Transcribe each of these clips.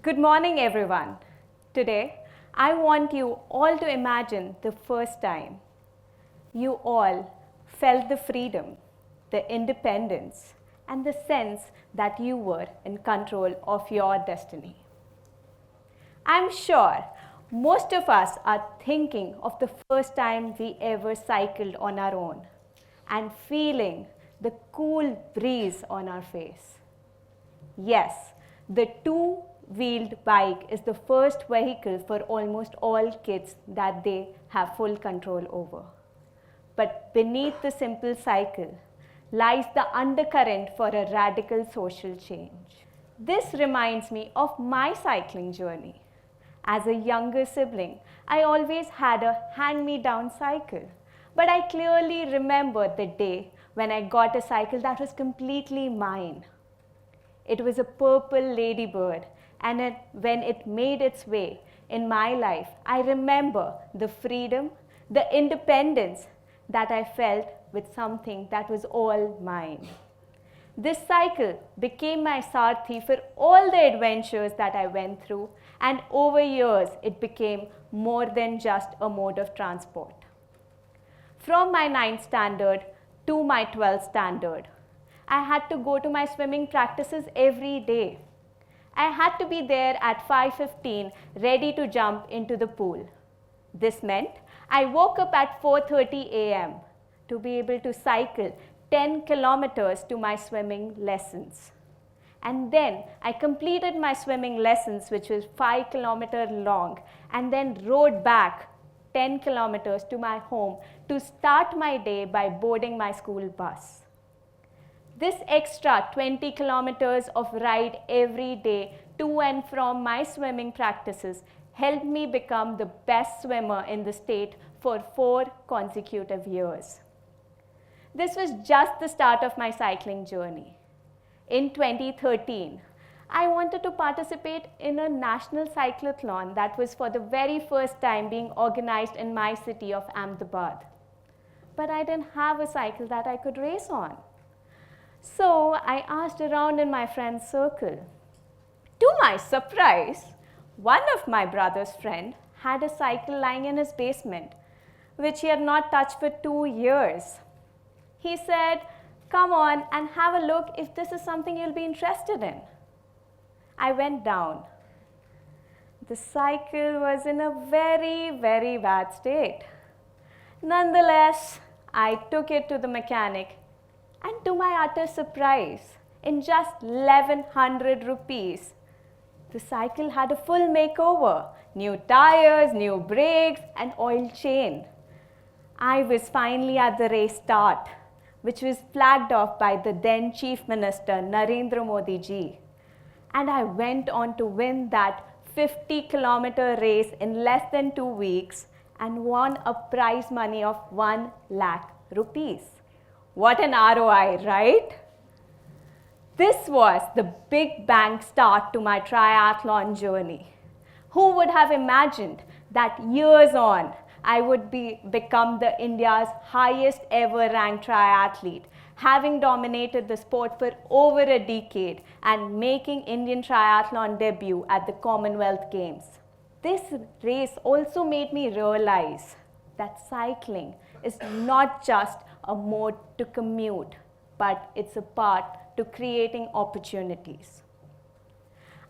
Good morning, everyone. Today, I want you all to imagine the first time you all felt the freedom, the independence, and the sense that you were in control of your destiny. I'm sure most of us are thinking of the first time we ever cycled on our own and feeling the cool breeze on our face. Yes, the two-wheeled bike is the first vehicle for almost all kids that they have full control over. But beneath the simple cycle lies the undercurrent for a radical social change. This reminds me of my cycling journey. As a younger sibling, I always had a hand-me-down cycle. But I clearly remember the day when I got a cycle that was completely mine. It was a purple ladybird, and when it made its way in my life, I remember the freedom, the independence that I felt with something that was all mine. This cycle became my Sarthi for all the adventures that I went through, and over years it became more than just a mode of transport. From my 9th standard to my 12th standard, I had to go to my swimming practices every day. I had to be there at 5:15, ready to jump into the pool. This meant I woke up at 4:30 a.m. to be able to cycle 10 kilometers to my swimming lessons. And then I completed my swimming lessons, which was 5 kilometers long, and then rode back 10 kilometers to my home to start my day by boarding my school bus. This extra 20 kilometers of ride every day to and from my swimming practices helped me become the best swimmer in the state for 4 consecutive years. This was just the start of my cycling journey. In 2013, I wanted to participate in a national cyclothlon that was for the very first time being organized in my city of Ahmedabad. But I didn't have a cycle that I could race on. So I asked around in my friend's circle. To my surprise, one of my brother's friends had a cycle lying in his basement, which he had not touched for 2 years. He said, "Come on and have a look if this is something you'll be interested in." I went down. The cycle was in a very, very bad state. Nonetheless, I took it to the mechanic, and to my utter surprise, in just 1100 rupees, the cycle had a full makeover, new tires, new brakes, and oil change. I was finally at the race start, which was flagged off by the then Chief Minister Narendra Modi ji. And I went on to win that 50-kilometer race in less than 2 weeks and won a prize money of 1 lakh rupees. What an ROI, right? This was the big bang start to my triathlon journey. Who would have imagined that years on, I would become the India's highest ever ranked triathlete, having dominated the sport for over a decade and making Indian triathlon debut at the Commonwealth Games. This race also made me realize that cycling is not just a mode to commute, but it's a part to creating opportunities.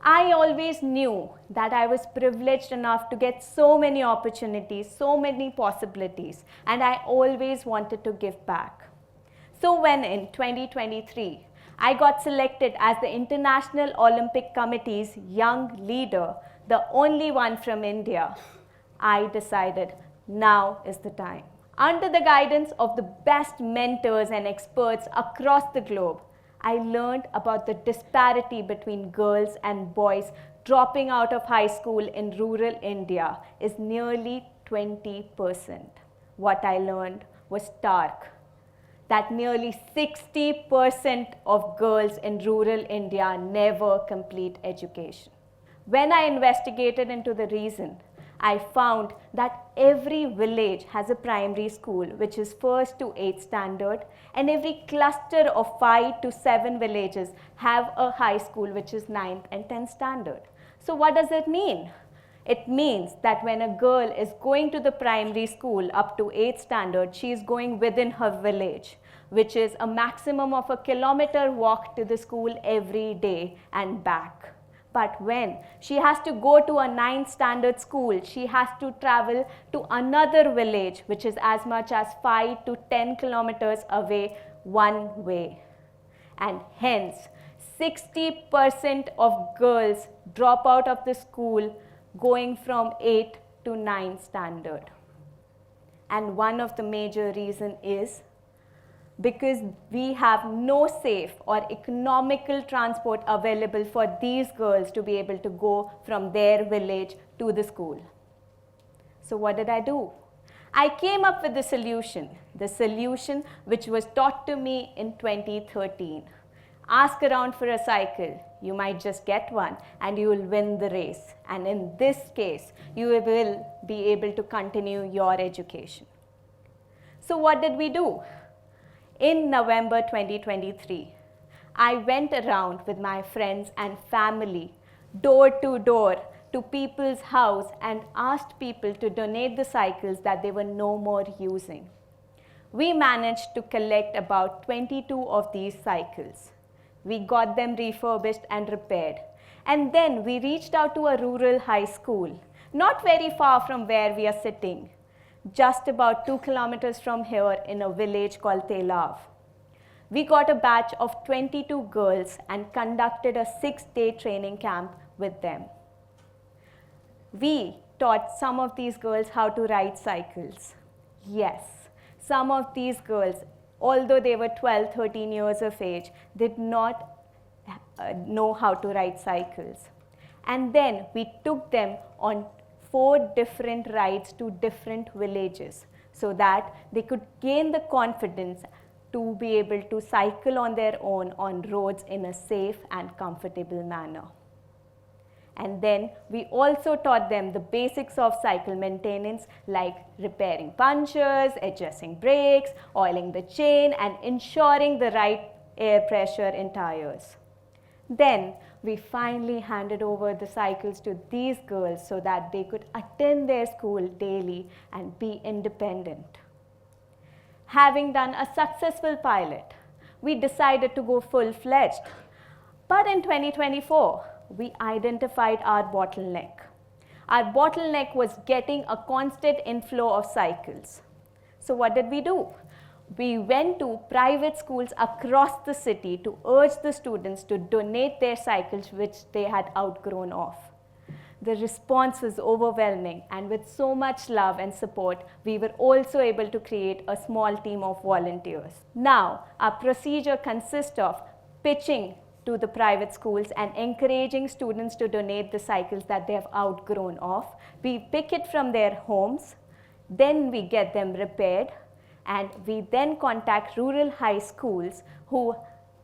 I always knew that I was privileged enough to get so many opportunities, so many possibilities, and I always wanted to give back. So when in 2023, I got selected as the International Olympic Committee's young leader, the only one from India, I decided now is the time. Under the guidance of the best mentors and experts across the globe, I learned about the disparity between girls and boys dropping out of high school in rural India is nearly 20%. What I learned was stark, that nearly 60% of girls in rural India never complete education. When I investigated into the reason, I found that every village has a primary school which is 1st to 8th standard, and every cluster of 5 to 7 villages have a high school which is 9th and 10th standard. So what does it mean? It means that when a girl is going to the primary school up to 8th standard, she is going within her village, which is a maximum of a kilometer walk to the school every day and back. But when she has to go to a 9th standard school, she has to travel to another village, which is as much as 5 to 10 kilometers away one way. And hence, 60% of girls drop out of the school going from 8th to 9th standard. And one of the major reasons is because we have no safe or economical transport available for these girls to be able to go from their village to the school. So what did I do? I came up with the solution which was taught to me in 2013. Ask around for a cycle. You might just get one and you will win the race. And in this case, you will be able to continue your education. So what did we do? In November 2023, I went around with my friends and family, door to door, to people's house and asked people to donate the cycles that they were no more using. We managed to collect about 22 of these cycles. We got them refurbished and repaired. And then we reached out to a rural high school, not very far from where we are sitting, just about 2 kilometers from here in a village called Telav. We got a batch of 22 girls and conducted a 6-day training camp with them. We taught some of these girls how to ride cycles. Yes, some of these girls, although they were 12, 13 years of age, did not know how to ride cycles. And then we took them on 4 different rides to different villages so that they could gain the confidence to be able to cycle on their own on roads in a safe and comfortable manner. And then we also taught them the basics of cycle maintenance like repairing punctures, adjusting brakes, oiling the chain and ensuring the right air pressure in tires. Then we finally handed over the cycles to these girls so that they could attend their school daily and be independent. Having done a successful pilot, we decided to go full-fledged. But in 2024, we identified our bottleneck. Our bottleneck was getting a constant inflow of cycles. So what did we do? We went to private schools across the city to urge the students to donate their cycles which they had outgrown of. The response was overwhelming, and with so much love and support, we were also able to create a small team of volunteers. Now, our procedure consists of pitching to the private schools and encouraging students to donate the cycles that they have outgrown of. We pick it from their homes, then we get them repaired, and we then contact rural high schools who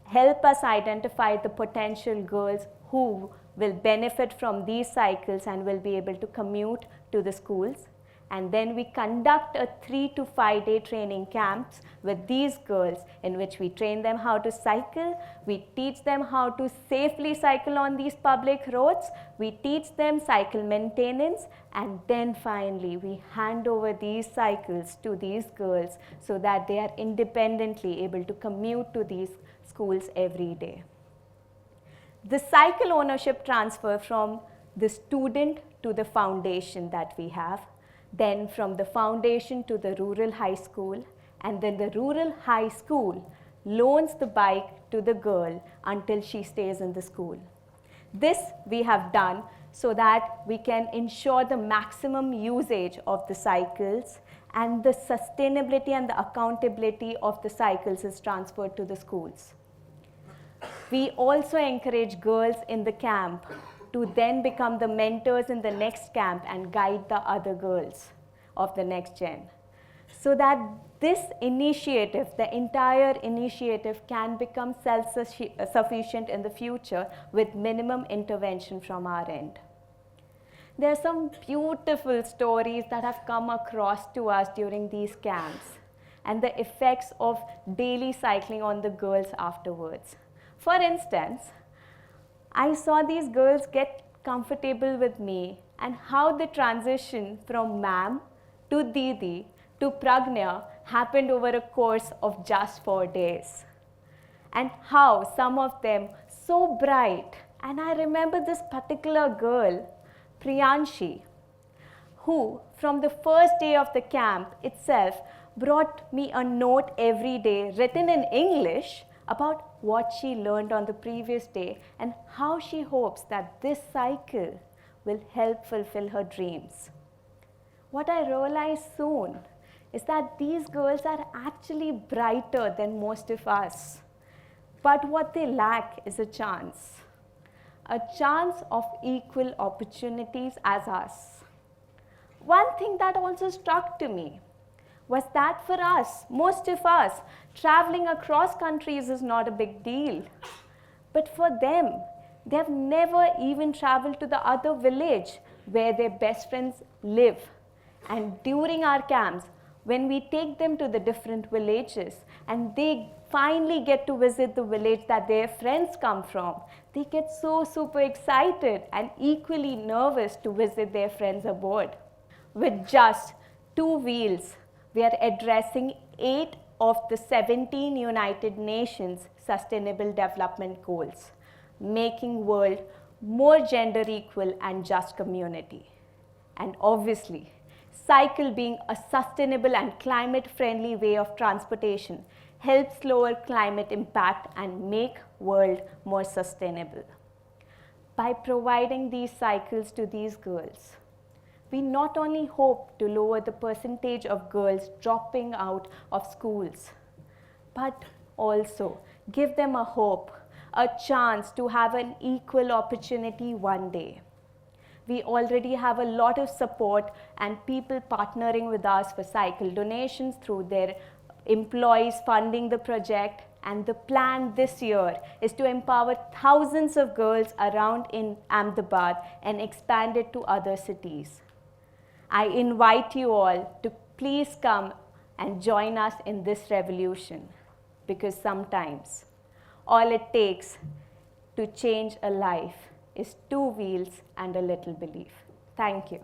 help us identify the potential girls who will benefit from these cycles and will be able to commute to the schools. And then we conduct a 3 to 5 day training camps with these girls in which we train them how to cycle, we teach them how to safely cycle on these public roads, we teach them cycle maintenance, and then finally we hand over these cycles to these girls so that they are independently able to commute to these schools every day. The cycle ownership transfer from the student to the foundation that we have, then from the foundation to the rural high school, and then the rural high school loans the bike to the girl until she stays in the school. This we have done so that we can ensure the maximum usage of the cycles and the sustainability and the accountability of the cycles is transferred to the schools. We also encourage girls in the camp to then become the mentors in the next camp and guide the other girls of the next gen. So that this initiative, the entire initiative, can become self-sufficient in the future with minimum intervention from our end. There are some beautiful stories that have come across to us during these camps and the effects of daily cycling on the girls afterwards. For instance, I saw these girls get comfortable with me, and how the transition from ma'am to Didi to Pragnya happened over a course of just 4 days. And how some of them so bright, and I remember this particular girl, Priyanshi, who from the first day of the camp itself brought me a note every day written in English about what she learned on the previous day and how she hopes that this cycle will help fulfill her dreams. What I realized soon is that these girls are actually brighter than most of us. But what they lack is a chance of equal opportunities as us. One thing that also struck to me was that for us, most of us, traveling across countries is not a big deal. But for them, they have never even traveled to the other village where their best friends live. And during our camps, when we take them to the different villages and they finally get to visit the village that their friends come from, they get so super excited and equally nervous to visit their friends aboard. With just 2 wheels, we are addressing 8 of the 17 United Nations Sustainable Development Goals, making world more gender equal and just community. And obviously, cycle being a sustainable and climate-friendly way of transportation helps lower climate impact and make world more sustainable. By providing these cycles to these girls, we not only hope to lower the percentage of girls dropping out of schools, but also give them a hope, a chance to have an equal opportunity one day. We already have a lot of support and people partnering with us for cycle donations through their employees funding the project, and the plan this year is to empower thousands of girls around in Ahmedabad and expand it to other cities. I invite you all to please come and join us in this revolution, because sometimes all it takes to change a life is 2 wheels and a little belief. Thank you.